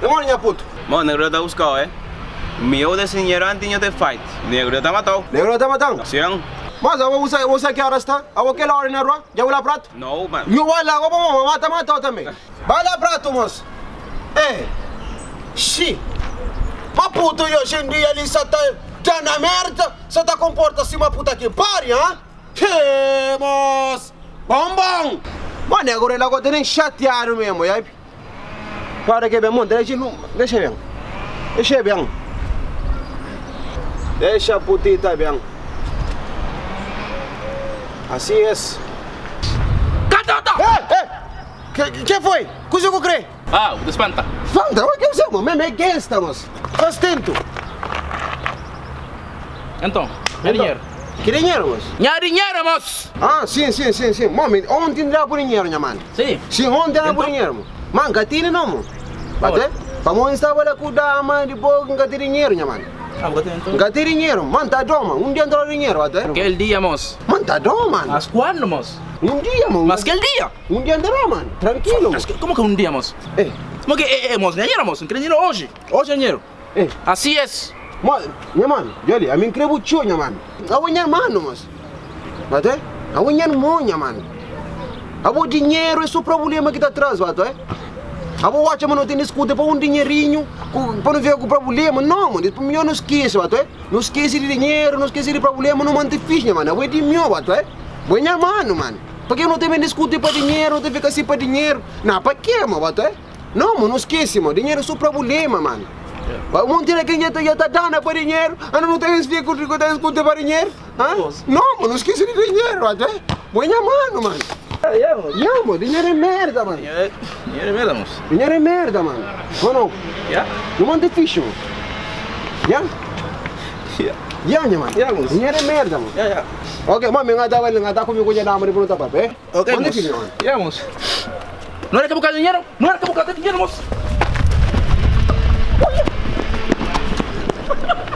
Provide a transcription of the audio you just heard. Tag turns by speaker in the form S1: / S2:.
S1: Demônio, puto.
S2: Mano, negro está buscado, Meu de dinheiro antes de fight. Negro está matado.
S1: Negro tá matando.
S2: Sim.
S1: Mas você que horas está? Aquela hora na rua? Já vai lá prato?
S2: Não, mano.
S1: Eu vou lá, vou matar também. Vai lá prato, moço. Xi. Mas puto, hoje em dia ali só tá na merda. Só tá comporta assim uma puta que pare, hã? Moço. Bom. Mano, agora ele agora nem chateado mesmo, aí. Para que bem, mano, deixa bem. Deixa bem. Deixa a putita bem. Assim é.
S3: Catota!
S1: Que foi? Coisa que eu creio?
S3: Ah, o espanta.
S1: Fanta, o que eu sei, mano? Mesmo é gangsta, moço. Faz tempo.
S3: Então, dinheiro.
S1: Que dinheiro, moço?
S3: Minha dinheiro, moço!
S1: Ah, sim. Mano, ontem dá por dinheiro, minha mano.
S3: Sim.
S1: Sim, ontem dá por
S3: Então?
S1: dinheiro, mano. Mano, gatine não, mano.
S3: Olha.
S1: Bate? Vamos estar para cuidar, mano, de pouco, gatine dinheiro, minha mano.
S3: Ah, vou ter então.
S1: Gatine dinheiro, mano, tá dó, mano. Dia entrou dinheiro, bate?
S3: Aquele dia, moço.
S1: Mano, tá dó, mano.
S3: Mas quando, moço?
S1: Dia, mano.
S3: Mas aquele dia?
S1: Dia entrou, mano. Tranquilo.
S3: Mas como que dinheiro, moço? Como que, moço, dinheiro, moço? Não quero dinheiro hoje. Hoje é dinheiro. Assim é.
S1: Mano, minha mano, olha, a mim creio tio, minha mano. A minha mano, mas. Bate? A minha minha mano. O dinheiro é o problema que está atrás, bate? A boa chama não tem escuta para dinheirinho, para não ver o problema. Não, mano, isso não esquece, bate? Não esquece de dinheiro, não esquece de problema, não mantém ficha, mano. É de meu, bate? Minha mano, mano. Por que não tem discutir para dinheiro, não tem ficar assim para dinheiro? Não, para quê, mano, bate? Não, mano, não esquece, mano. Dinheiro é o problema, mano. Vamos tirar quem já está dando para dinheiro, não tem escuta para dinheiro? Não, mano, não esquece de dinheiro, bate? Minha mano, mano. Não, mano, dinheiro é merda, mano.
S3: Dinheiro é merda, moço.
S1: Dinheiro é merda, mano. Ou não? Não manda ficha, mano. Minha mano.
S3: Moço.
S1: Dinheiro é merda, mano. Ok, mano, eu tá comigo já dá uma pergunta para pé.
S3: Ok,
S1: Manda
S3: moço.
S1: ficha, mano.
S3: Moço. Não era que eu buscar dinheiro? Não era que eu buscar dinheiro, moço.